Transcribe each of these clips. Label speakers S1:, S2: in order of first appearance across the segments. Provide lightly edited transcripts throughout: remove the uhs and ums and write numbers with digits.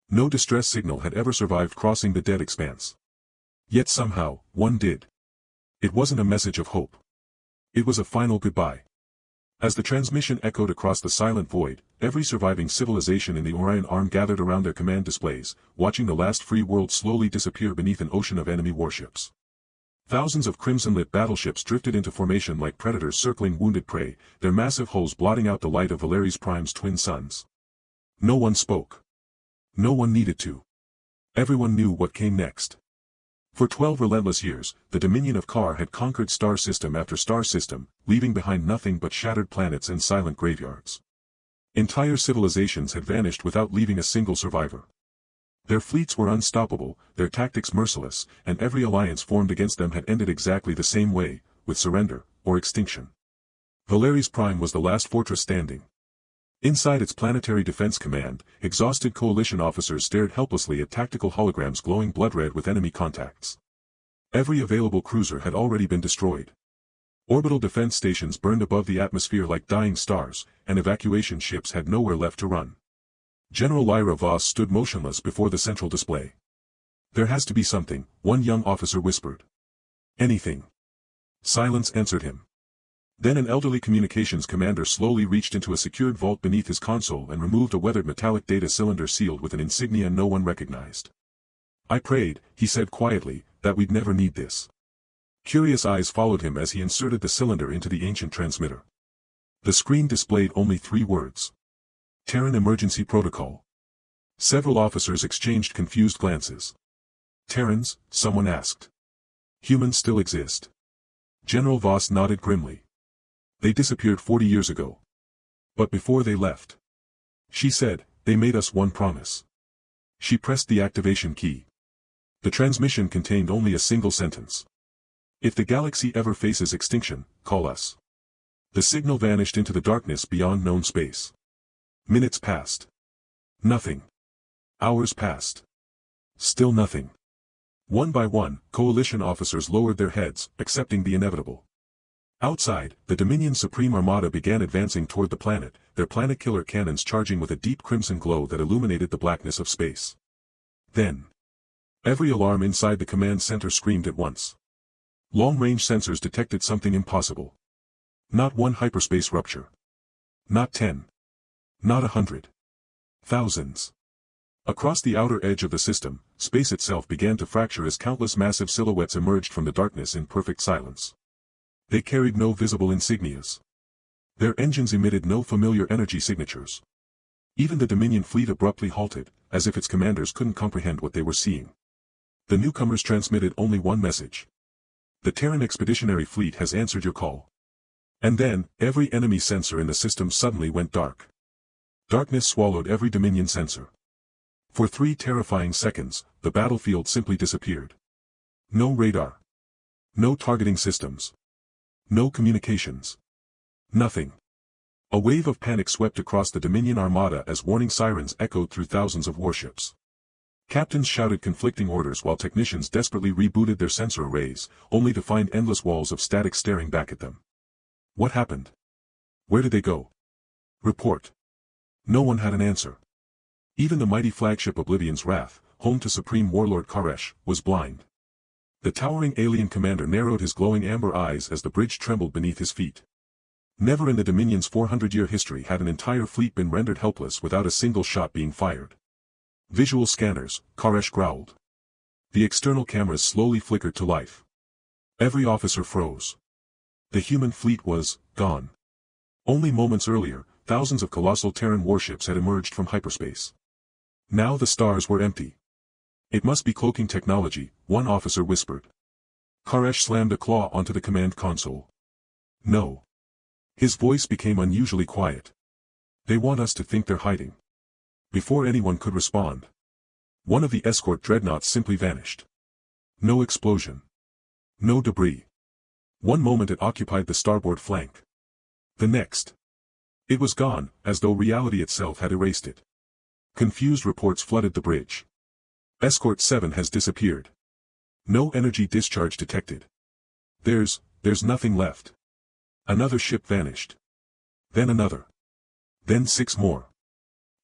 S1: No distress signal had ever survived crossing the dead expanse. Yet somehow, one did. It wasn't a message of hope. It was a final goodbye. As the transmission echoed across the silent void, every surviving civilization in the Orion Arm gathered around their command displays, watching the last free world slowly disappear beneath an ocean of enemy warships. Thousands of crimson-lit battleships drifted into formation like predators circling wounded prey, their massive hulls blotting out the light of Valeri's Prime's twin suns. No one spoke. No one needed to. Everyone knew what came next. For 12 relentless years, the Dominion of Kar had conquered star system after star system, leaving behind nothing but shattered planets and silent graveyards. Entire civilizations had vanished without leaving a single survivor. Their fleets were unstoppable, their tactics merciless, and every alliance formed against them had ended exactly the same way, with surrender, or extinction. Valeri's Prime was the last fortress standing. Inside its planetary defense command, exhausted coalition officers stared helplessly at tactical holograms glowing blood-red with enemy contacts. Every available cruiser had already been destroyed. Orbital defense stations burned above the atmosphere like dying stars, and evacuation ships had nowhere left to run. General Lyra Voss stood motionless before the central display. "There has to be something," one young officer whispered. "Anything." Silence answered him. Then an elderly communications commander slowly reached into a secured vault beneath his console and removed a weathered metallic data cylinder sealed with an insignia no one recognized. "I prayed," he said quietly, "that we'd never need this." Curious eyes followed him as he inserted the cylinder into the ancient transmitter. The screen displayed only 3 words. Terran Emergency Protocol. Several officers exchanged confused glances. "Terrans?" someone asked. "Humans still exist." General Voss nodded grimly. "They disappeared 40 years ago. But before they left," she said, "they made us one promise." She pressed the activation key. The transmission contained only a single sentence. "If the galaxy ever faces extinction, call us." The signal vanished into the darkness beyond known space. Minutes passed. Nothing. Hours passed. Still nothing. One by one, coalition officers lowered their heads, accepting the inevitable. Outside, the Dominion's Supreme Armada began advancing toward the planet, their planet-killer cannons charging with a deep crimson glow that illuminated the blackness of space. Then, every alarm inside the command center screamed at once. Long-range sensors detected something impossible. Not one hyperspace rupture. Not 10. Not 100. Thousands. Across the outer edge of the system, space itself began to fracture as countless massive silhouettes emerged from the darkness in perfect silence. They carried no visible insignias. Their engines emitted no familiar energy signatures. Even the Dominion fleet abruptly halted, as if its commanders couldn't comprehend what they were seeing. The newcomers transmitted only one message. "The Terran Expeditionary Fleet has answered your call." And then, every enemy sensor in the system suddenly went dark. Darkness swallowed every Dominion sensor. For 3 terrifying seconds, the battlefield simply disappeared. No radar. No targeting systems. No communications. Nothing. A wave of panic swept across the Dominion Armada as warning sirens echoed through thousands of warships. Captains shouted conflicting orders while technicians desperately rebooted their sensor arrays, only to find endless walls of static staring back at them. What happened? Where did they go? Report. No one had an answer. Even the mighty flagship Oblivion's Wrath, home to Supreme Warlord Koresh, was blind. The towering alien commander narrowed his glowing amber eyes as the bridge trembled beneath his feet. Never in the Dominion's 400-year history had an entire fleet been rendered helpless without a single shot being fired. "Visual scanners," Koresh growled. The external cameras slowly flickered to life. Every officer froze. The human fleet was gone. Only moments earlier, thousands of colossal Terran warships had emerged from hyperspace. Now the stars were empty. "It must be cloaking technology," one officer whispered. Koresh slammed a claw onto the command console. "No." His voice became unusually quiet. "They want us to think they're hiding." Before anyone could respond, one of the escort dreadnoughts simply vanished. No explosion. No debris. One moment it occupied the starboard flank. The next, it was gone, as though reality itself had erased it. Confused reports flooded the bridge. "Escort 7 has disappeared. No energy discharge detected. There's nothing left." Another ship vanished. Then another. Then 6 more.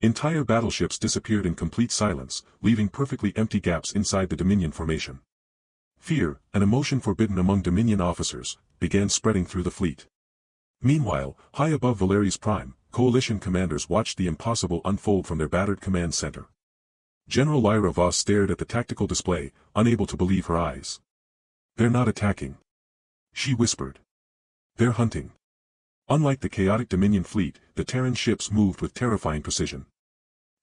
S1: Entire battleships disappeared in complete silence, leaving perfectly empty gaps inside the Dominion formation. Fear, an emotion forbidden among Dominion officers, began spreading through the fleet. Meanwhile, high above Valeri's Prime, coalition commanders watched the impossible unfold from their battered command center. General Lyra Voss stared at the tactical display, unable to believe her eyes. "They're not attacking," she whispered. "They're hunting." Unlike the chaotic Dominion fleet, the Terran ships moved with terrifying precision.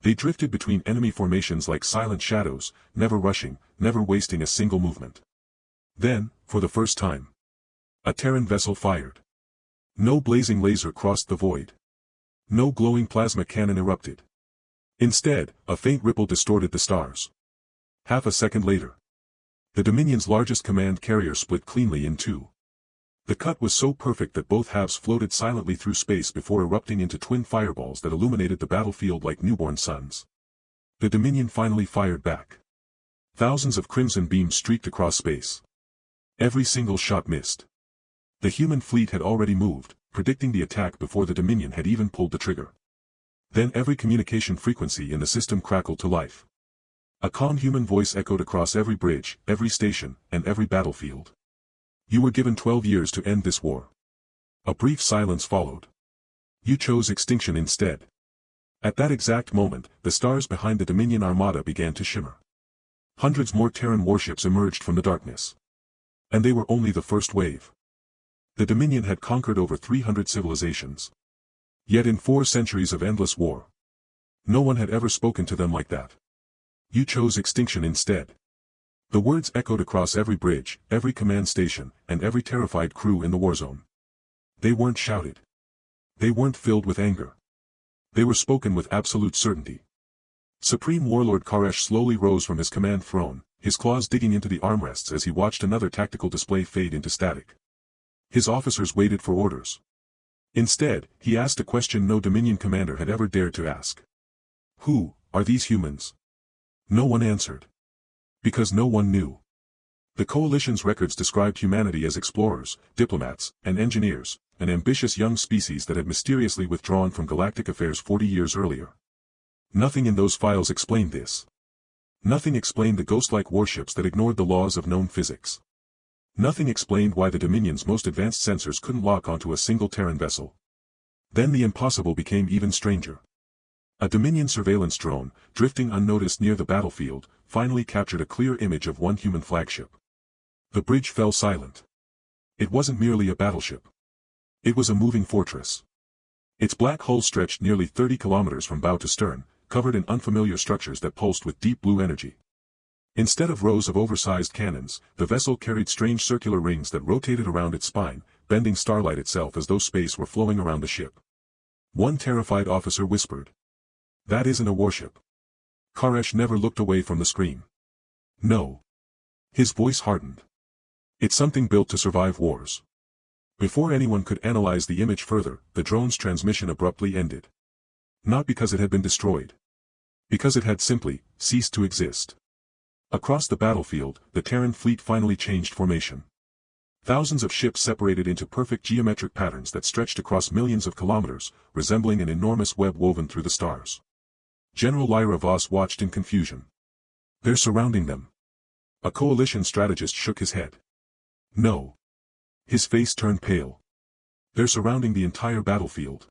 S1: They drifted between enemy formations like silent shadows, never rushing, never wasting a single movement. Then, for the first time, a Terran vessel fired. No blazing laser crossed the void. No glowing plasma cannon erupted. Instead, a faint ripple distorted the stars. Half a second later, the Dominion's largest command carrier split cleanly in two. The cut was so perfect that both halves floated silently through space before erupting into twin fireballs that illuminated the battlefield like newborn suns. The Dominion finally fired back. Thousands of crimson beams streaked across space. Every single shot missed. The human fleet had already moved, predicting the attack before the Dominion had even pulled the trigger. Then every communication frequency in the system crackled to life. A calm human voice echoed across every bridge, every station, and every battlefield. "You were given 12 years to end this war." A brief silence followed. "You chose extinction instead." At that exact moment, the stars behind the Dominion armada began to shimmer. Hundreds more Terran warships emerged from the darkness. And they were only the first wave. The Dominion had conquered over 300 civilizations. Yet in 4 centuries of endless war, no one had ever spoken to them like that. "You chose extinction instead." The words echoed across every bridge, every command station, and every terrified crew in the warzone. They weren't shouted. They weren't filled with anger. They were spoken with absolute certainty. Supreme Warlord Koresh slowly rose from his command throne, his claws digging into the armrests as he watched another tactical display fade into static. His officers waited for orders. Instead, he asked a question no Dominion commander had ever dared to ask. "Who are these humans?" No one answered. Because no one knew. The Coalition's records described humanity as explorers, diplomats, and engineers, an ambitious young species that had mysteriously withdrawn from galactic affairs 40 years earlier. Nothing in those files explained this. Nothing explained the ghost-like warships that ignored the laws of known physics. Nothing explained why the Dominion's most advanced sensors couldn't lock onto a single Terran vessel. Then the impossible became even stranger. A Dominion surveillance drone, drifting unnoticed near the battlefield, finally captured a clear image of one human flagship. The bridge fell silent. It wasn't merely a battleship. It was a moving fortress. Its black hull stretched nearly 30 kilometers from bow to stern, covered in unfamiliar structures that pulsed with deep blue energy. Instead of rows of oversized cannons, the vessel carried strange circular rings that rotated around its spine, bending starlight itself as though space were flowing around the ship. One terrified officer whispered, "That isn't a warship." Koresh never looked away from the screen. "No." His voice hardened. "It's something built to survive wars." Before anyone could analyze the image further, the drone's transmission abruptly ended. Not because it had been destroyed. Because it had simply ceased to exist. Across the battlefield, the Terran fleet finally changed formation. Thousands of ships separated into perfect geometric patterns that stretched across millions of kilometers, resembling an enormous web woven through the stars. General Lyra Voss watched in confusion. "They're surrounding them." A coalition strategist shook his head. "No." His face turned pale. "They're surrounding the entire battlefield."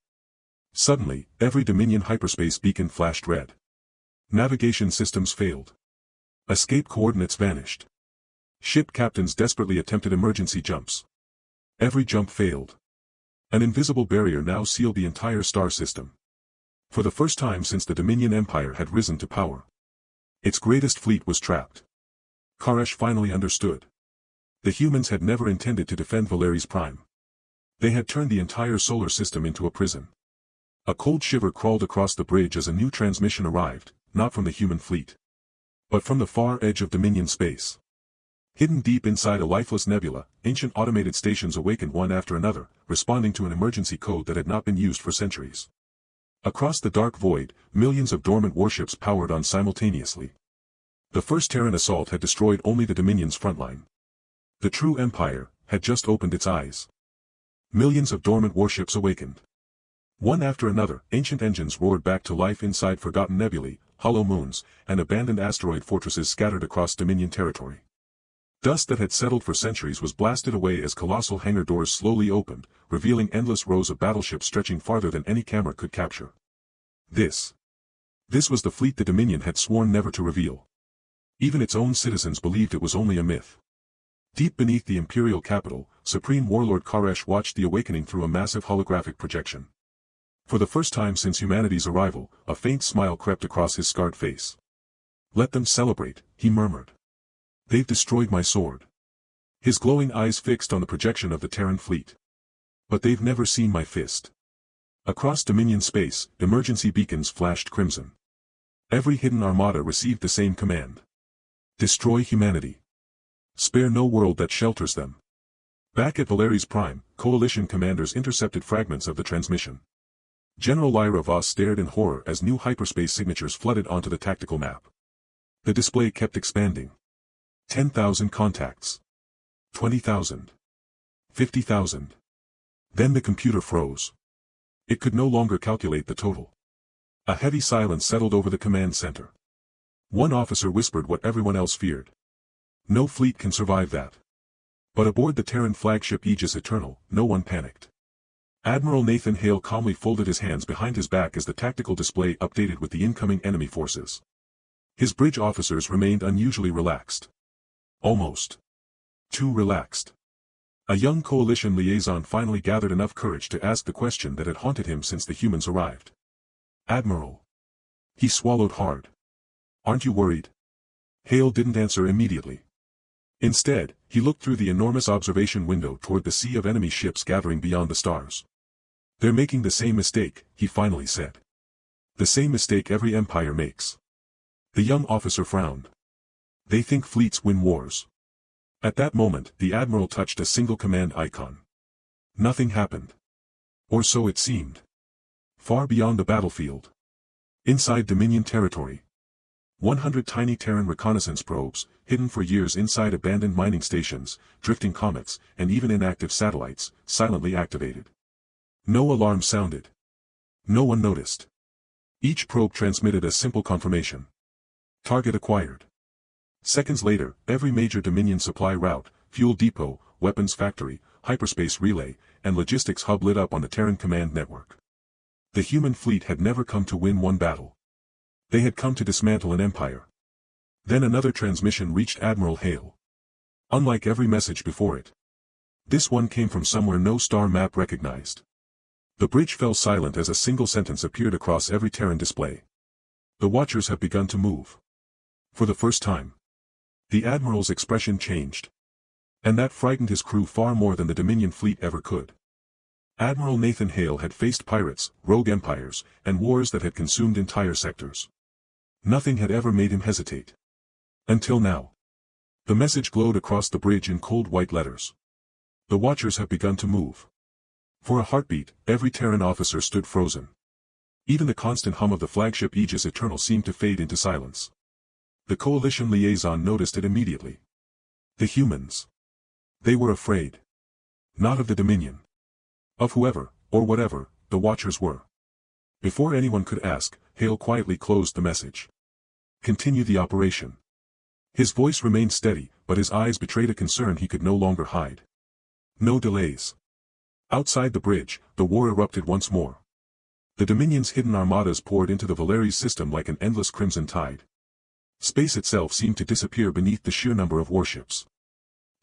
S1: Suddenly, every Dominion hyperspace beacon flashed red. Navigation systems failed. Escape coordinates vanished. Ship captains desperately attempted emergency jumps. Every jump failed. An invisible barrier now sealed the entire star system. For the first time since the Dominion Empire had risen to power, its greatest fleet was trapped. Koresh finally understood. The humans had never intended to defend Valeri's Prime. They had turned the entire solar system into a prison. A cold shiver crawled across the bridge as a new transmission arrived, not from the human fleet, but from the far edge of Dominion space. Hidden deep inside a lifeless nebula, ancient automated stations awakened one after another, responding to an emergency code that had not been used for centuries. Across the dark void, millions of dormant warships powered on simultaneously. The first Terran assault had destroyed only the Dominion's frontline. The true Empire had just opened its eyes. Millions of dormant warships awakened. One after another, ancient engines roared back to life inside forgotten nebulae, hollow moons, and abandoned asteroid fortresses scattered across Dominion territory. Dust that had settled for centuries was blasted away as colossal hangar doors slowly opened, revealing endless rows of battleships stretching farther than any camera could capture. This was the fleet the Dominion had sworn never to reveal. Even its own citizens believed it was only a myth. Deep beneath the imperial capital, Supreme Warlord Koresh watched the awakening through a massive holographic projection. For the first time since humanity's arrival, a faint smile crept across his scarred face. "Let them celebrate," he murmured. "They've destroyed my sword." His glowing eyes fixed on the projection of the Terran fleet. "But they've never seen my fist." Across Dominion space, emergency beacons flashed crimson. Every hidden armada received the same command. Destroy humanity. Spare no world that shelters them. Back at Valeri's Prime, Coalition commanders intercepted fragments of the transmission. General Lyra Voss stared in horror as new hyperspace signatures flooded onto the tactical map. The display kept expanding. 10,000 contacts. 20,000. 50,000. Then the computer froze. It could no longer calculate the total. A heavy silence settled over the command center. One officer whispered what everyone else feared. "No fleet can survive that." But aboard the Terran flagship Aegis Eternal, no one panicked. Admiral Nathan Hale calmly folded his hands behind his back as the tactical display updated with the incoming enemy forces. His bridge officers remained unusually relaxed. Almost too relaxed. A young coalition liaison finally gathered enough courage to ask the question that had haunted him since the humans arrived. "Admiral." He swallowed hard. "Aren't you worried?" Hale didn't answer immediately. Instead, he looked through the enormous observation window toward the sea of enemy ships gathering beyond the stars. "They're making the same mistake," he finally said. "The same mistake every empire makes." The young officer frowned. "They think fleets win wars." At that moment, the admiral touched a single command icon. Nothing happened. Or so it seemed. Far beyond the battlefield. Inside Dominion territory. 100 tiny Terran reconnaissance probes, hidden for years inside abandoned mining stations, drifting comets, and even inactive satellites, silently activated. No alarm sounded. No one noticed. Each probe transmitted a simple confirmation. Target acquired. Seconds later, every major Dominion supply route, fuel depot, weapons factory, hyperspace relay, and logistics hub lit up on the Terran command network. The human fleet had never come to win one battle. They had come to dismantle an empire. Then another transmission reached Admiral Hale. Unlike every message before it, this one came from somewhere no star map recognized. The bridge fell silent as a single sentence appeared across every Terran display. "The Watchers have begun to move." For the first time. The Admiral's expression changed. And that frightened his crew far more than the Dominion fleet ever could. Admiral Nathan Hale had faced pirates, rogue empires, and wars that had consumed entire sectors. Nothing had ever made him hesitate. Until now. The message glowed across the bridge in cold white letters. "The Watchers have begun to move." For a heartbeat, every Terran officer stood frozen. Even the constant hum of the flagship Aegis Eternal seemed to fade into silence. The coalition liaison noticed it immediately. The humans. They were afraid. Not of the Dominion. Of whoever, or whatever, the Watchers were. Before anyone could ask, Hale quietly closed the message. "Continue the operation." His voice remained steady, but his eyes betrayed a concern he could no longer hide. No delays. Outside the bridge, the war erupted once more. The Dominion's hidden armadas poured into the Valeri's system like an endless crimson tide. Space itself seemed to disappear beneath the sheer number of warships.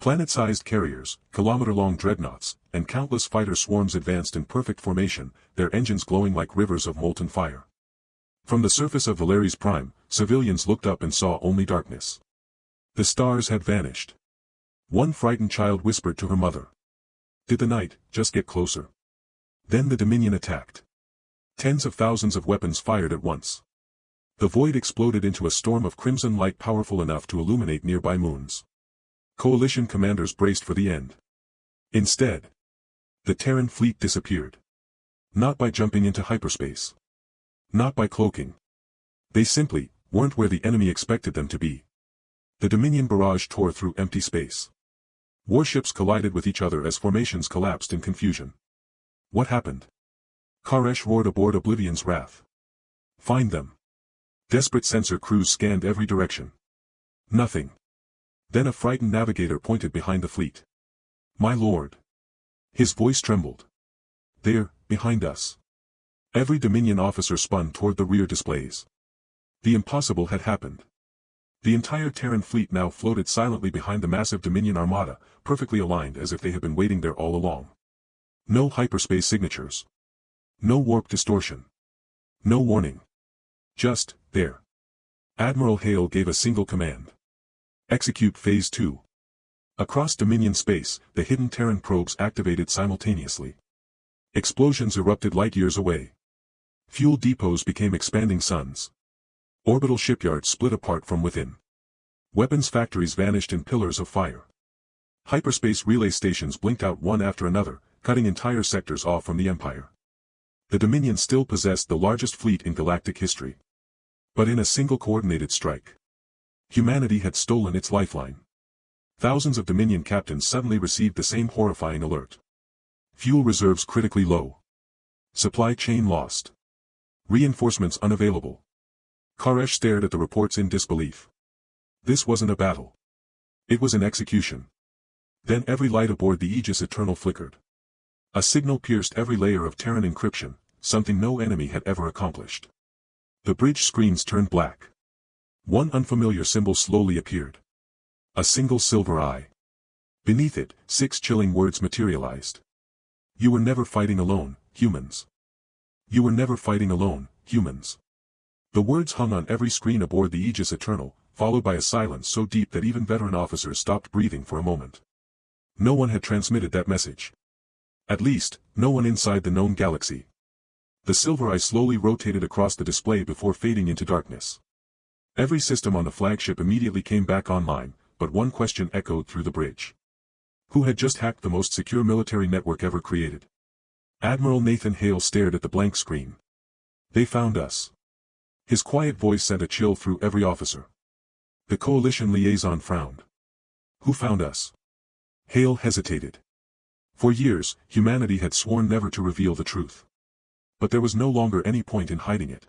S1: Planet-sized carriers, kilometer-long dreadnoughts, and countless fighter swarms advanced in perfect formation, their engines glowing like rivers of molten fire. From the surface of Valeri's Prime, civilians looked up and saw only darkness. The stars had vanished. One frightened child whispered to her mother. "Did the night just get closer?" Then the Dominion attacked. Tens of thousands of weapons fired at once. The void exploded into a storm of crimson light powerful enough to illuminate nearby moons. Coalition commanders braced for the end. Instead, the Terran fleet disappeared. Not by jumping into hyperspace. Not by cloaking. They simply weren't where the enemy expected them to be. The Dominion barrage tore through empty space. Warships collided with each other as formations collapsed in confusion. What happened? Koresh roared aboard Oblivion's Wrath. Find them. Desperate sensor crews scanned every direction. Nothing. Then a frightened navigator pointed behind the fleet. My lord. His voice trembled. There, behind us. Every Dominion officer spun toward the rear displays. The impossible had happened. The entire Terran fleet now floated silently behind the massive Dominion armada, perfectly aligned as if they had been waiting there all along. No hyperspace signatures. No warp distortion. No warning. Just, there. Admiral Hale gave a single command. Execute Phase 2. Across Dominion space, the hidden Terran probes activated simultaneously. Explosions erupted light years away. Fuel depots became expanding suns. Orbital shipyards split apart from within. Weapons factories vanished in pillars of fire. Hyperspace relay stations blinked out one after another, cutting entire sectors off from the Empire. The Dominion still possessed the largest fleet in galactic history. But in a single coordinated strike, humanity had stolen its lifeline. Thousands of Dominion captains suddenly received the same horrifying alert. Fuel reserves critically low. Supply chain lost. Reinforcements unavailable. Koresh stared at the reports in disbelief. This wasn't a battle. It was an execution. Then every light aboard the Aegis Eternal flickered. A signal pierced every layer of Terran encryption, something no enemy had ever accomplished. The bridge screens turned black. One unfamiliar symbol slowly appeared. A single silver eye. Beneath it, 6 chilling words materialized. You were never fighting alone, humans. You were never fighting alone, humans. The words hung on every screen aboard the Aegis Eternal, followed by a silence so deep that even veteran officers stopped breathing for a moment. No one had transmitted that message. At least, no one inside the known galaxy. The silver eye slowly rotated across the display before fading into darkness. Every system on the flagship immediately came back online, but one question echoed through the bridge. Who had just hacked the most secure military network ever created? Admiral Nathan Hale stared at the blank screen. They found us. His quiet voice sent a chill through every officer. The coalition liaison frowned. Who found us? Hale hesitated. For years, humanity had sworn never to reveal the truth. But there was no longer any point in hiding it.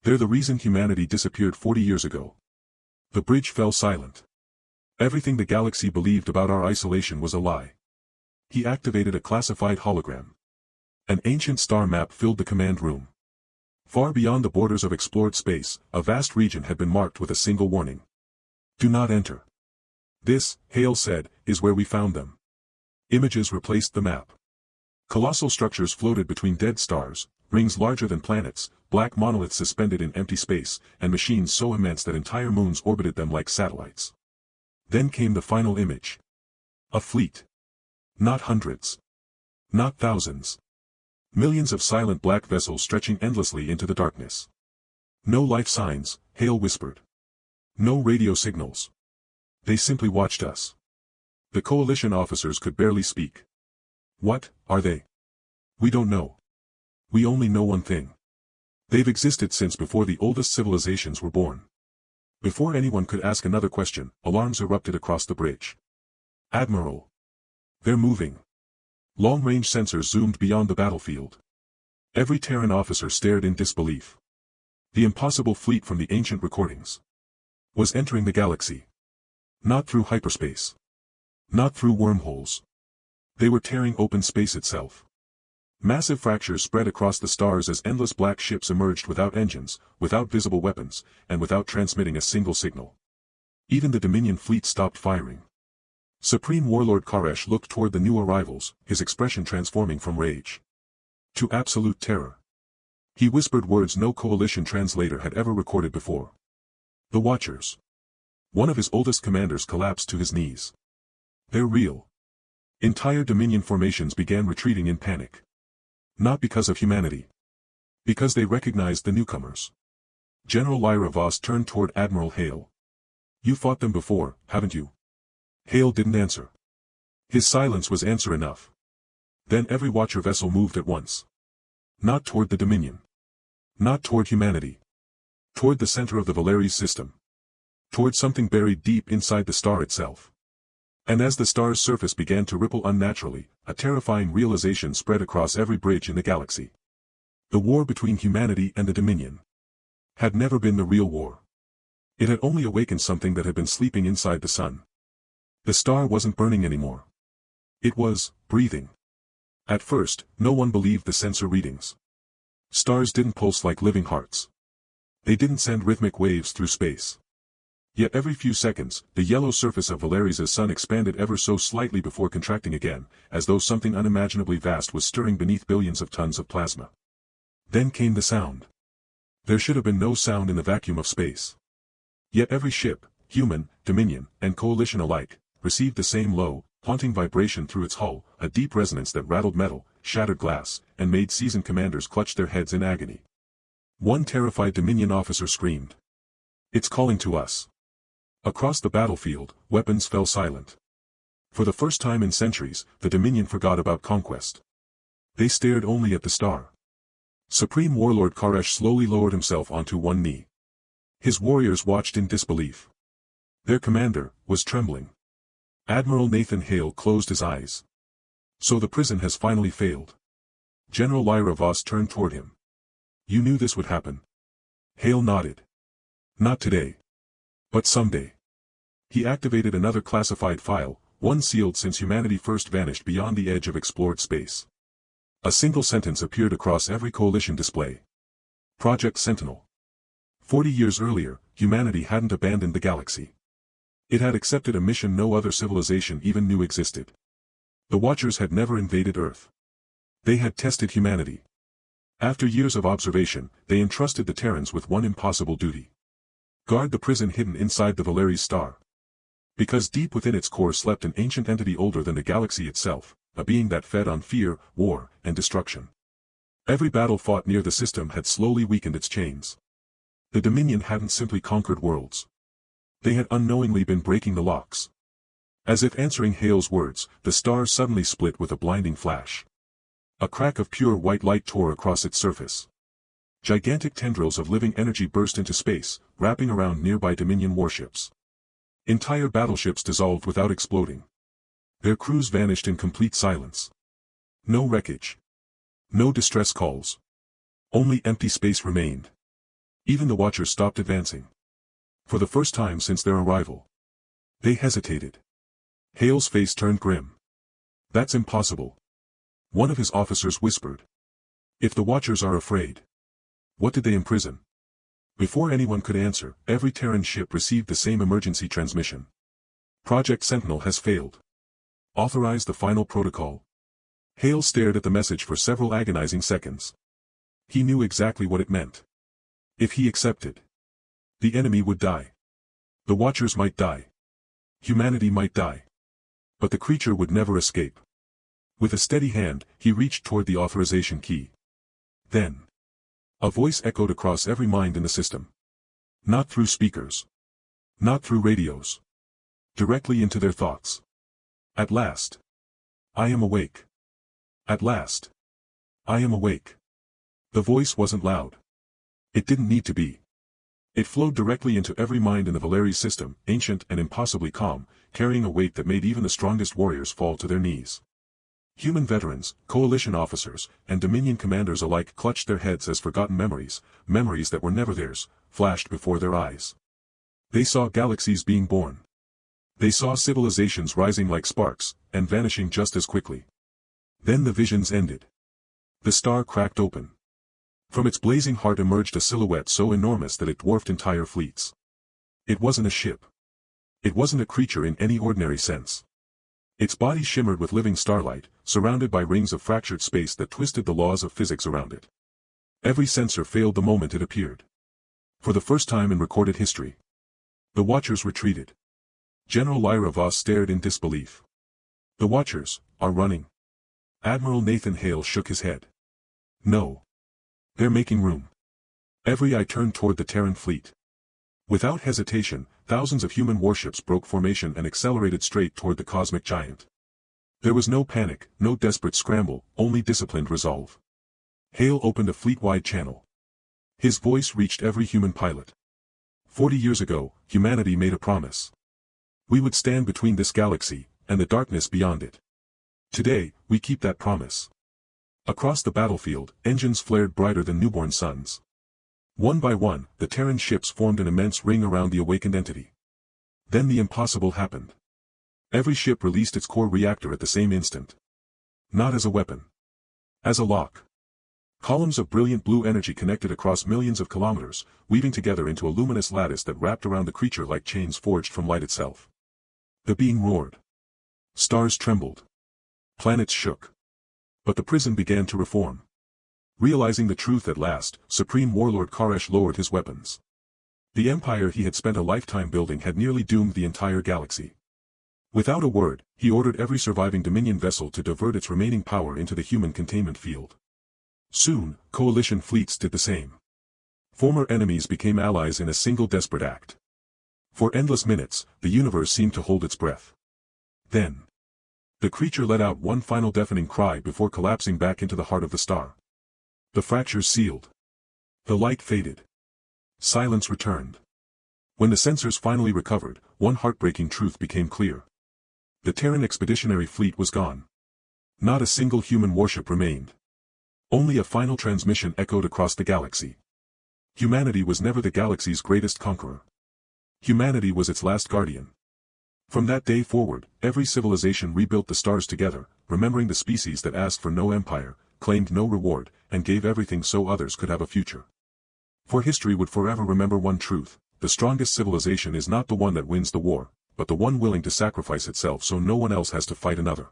S1: They're the reason humanity disappeared 40 years ago. The bridge fell silent. Everything the galaxy believed about our isolation was a lie. He activated a classified hologram. An ancient star map filled the command room. Far beyond the borders of explored space, a vast region had been marked with a single warning. Do not enter. This, Hale said, is where we found them. Images replaced the map. Colossal structures floated between dead stars, rings larger than planets, black monoliths suspended in empty space, and machines so immense that entire moons orbited them like satellites. Then came the final image. A fleet. Not hundreds. Not thousands. Millions of silent black vessels stretching endlessly into the darkness. No life signs, Hale whispered. No radio signals. They simply watched us. The coalition officers could barely speak. What are they? We don't know. We only know one thing. They've existed since before the oldest civilizations were born. Before anyone could ask another question, alarms erupted across the bridge. Admiral. They're moving. Long-range sensors zoomed beyond the battlefield. Every Terran officer stared in disbelief. The impossible fleet from the ancient recordings was entering the galaxy. Not through hyperspace. Not through wormholes. They were tearing open space itself. Massive fractures spread across the stars as endless black ships emerged without engines, without visible weapons, and without transmitting a single signal. Even the Dominion fleet stopped firing. Supreme Warlord Koresh looked toward the new arrivals, his expression transforming from rage to absolute terror. He whispered words no coalition translator had ever recorded before. The Watchers. One of his oldest commanders collapsed to his knees. They're real. Entire Dominion formations began retreating in panic. Not because of humanity. Because they recognized the newcomers. General Lyra Voss turned toward Admiral Hale. You fought them before, haven't you? Hale didn't answer. His silence was answer enough. Then every Watcher vessel moved at once. Not toward the Dominion. Not toward humanity. Toward the center of the Valeries system. Toward something buried deep inside the star itself. And as the star's surface began to ripple unnaturally, a terrifying realization spread across every bridge in the galaxy. The war between humanity and the Dominion had never been the real war. It had only awakened something that had been sleeping inside the sun. The star wasn't burning anymore. It was breathing. At first, no one believed the sensor readings. Stars didn't pulse like living hearts. They didn't send rhythmic waves through space. Yet every few seconds, the yellow surface of Valeri's sun expanded ever so slightly before contracting again, as though something unimaginably vast was stirring beneath billions of tons of plasma. Then came the sound. There should have been no sound in the vacuum of space. Yet every ship, human, Dominion, and Coalition alike, received the same low, haunting vibration through its hull, a deep resonance that rattled metal, shattered glass, and made seasoned commanders clutch their heads in agony. One terrified Dominion officer screamed. "It's calling to us." Across the battlefield, weapons fell silent. For the first time in centuries, the Dominion forgot about conquest. They stared only at the star. Supreme Warlord Koresh slowly lowered himself onto one knee. His warriors watched in disbelief. Their commander was trembling. Admiral Nathan Hale closed his eyes. "So the prison has finally failed." General Lyra Voss turned toward him. "You knew this would happen." Hale nodded. "Not today. But someday." He activated another classified file, one sealed since humanity first vanished beyond the edge of explored space. A single sentence appeared across every coalition display. Project Sentinel. 40 years earlier, humanity hadn't abandoned the galaxy. It had accepted a mission no other civilization even knew existed. The Watchers had never invaded Earth. They had tested humanity. After years of observation, they entrusted the Terrans with one impossible duty. Guard the prison hidden inside the Valeri's star. Because deep within its core slept an ancient entity older than the galaxy itself, a being that fed on fear, war, and destruction. Every battle fought near the system had slowly weakened its chains. The Dominion hadn't simply conquered worlds. They had unknowingly been breaking the locks. As if answering Hale's words, the star suddenly split with a blinding flash. A crack of pure white light tore across its surface. Gigantic tendrils of living energy burst into space, wrapping around nearby Dominion warships. Entire battleships dissolved without exploding. Their crews vanished in complete silence. No wreckage. No distress calls. Only empty space remained. Even the Watchers stopped advancing. For the first time since their arrival. They hesitated. Hale's face turned grim. "That's impossible." One of his officers whispered. "If the Watchers are afraid, what did they imprison?" Before anyone could answer, every Terran ship received the same emergency transmission. "Project Sentinel has failed. Authorize the final protocol." Hale stared at the message for several agonizing seconds. He knew exactly what it meant. If he accepted, the enemy would die. The Watchers might die. Humanity might die. But the creature would never escape. With a steady hand, he reached toward the authorization key. Then, a voice echoed across every mind in the system. Not through speakers. Not through radios. Directly into their thoughts. "At last. I am awake. At last. I am awake." The voice wasn't loud. It didn't need to be. It flowed directly into every mind in the Valeri system, ancient and impossibly calm, carrying a weight that made even the strongest warriors fall to their knees. Human veterans, coalition officers, and Dominion commanders alike clutched their heads as forgotten memories, memories that were never theirs, flashed before their eyes. They saw galaxies being born. They saw civilizations rising like sparks, and vanishing just as quickly. Then the visions ended. The star cracked open. From its blazing heart emerged a silhouette so enormous that it dwarfed entire fleets. It wasn't a ship. It wasn't a creature in any ordinary sense. Its body shimmered with living starlight, surrounded by rings of fractured space that twisted the laws of physics around it. Every sensor failed the moment it appeared. For the first time in recorded history, the Watchers retreated. General Lyra Voss stared in disbelief. "The Watchers are running." Admiral Nathan Hale shook his head. "No. They're making room." Every eye turned toward the Terran fleet. Without hesitation, thousands of human warships broke formation and accelerated straight toward the cosmic giant. There was no panic, no desperate scramble, only disciplined resolve. Hale opened a fleet-wide channel. His voice reached every human pilot. 40 years ago, humanity made a promise. We would stand between this galaxy and the darkness beyond it. Today, we keep that promise. Across the battlefield, engines flared brighter than newborn suns. One by one, the Terran ships formed an immense ring around the awakened entity. Then the impossible happened. Every ship released its core reactor at the same instant. Not as a weapon. As a lock. Columns of brilliant blue energy connected across millions of kilometers, weaving together into a luminous lattice that wrapped around the creature like chains forged from light itself. The being roared. Stars trembled. Planets shook. But the prison began to reform. Realizing the truth at last, Supreme Warlord Koresh lowered his weapons. The empire he had spent a lifetime building had nearly doomed the entire galaxy. Without a word, he ordered every surviving Dominion vessel to divert its remaining power into the human containment field. Soon, coalition fleets did the same. Former enemies became allies in a single desperate act. For endless minutes, the universe seemed to hold its breath. Then, the creature let out one final deafening cry before collapsing back into the heart of the star. The fractures sealed. The light faded. Silence returned. When the sensors finally recovered, one heartbreaking truth became clear. The Terran expeditionary fleet was gone. Not a single human warship remained. Only a final transmission echoed across the galaxy. Humanity was never the galaxy's greatest conqueror. Humanity was its last guardian. From that day forward, every civilization rebuilt the stars together, remembering the species that asked for no empire, claimed no reward, and gave everything so others could have a future. For history would forever remember one truth: the strongest civilization is not the one that wins the war, but the one willing to sacrifice itself so no one else has to fight another.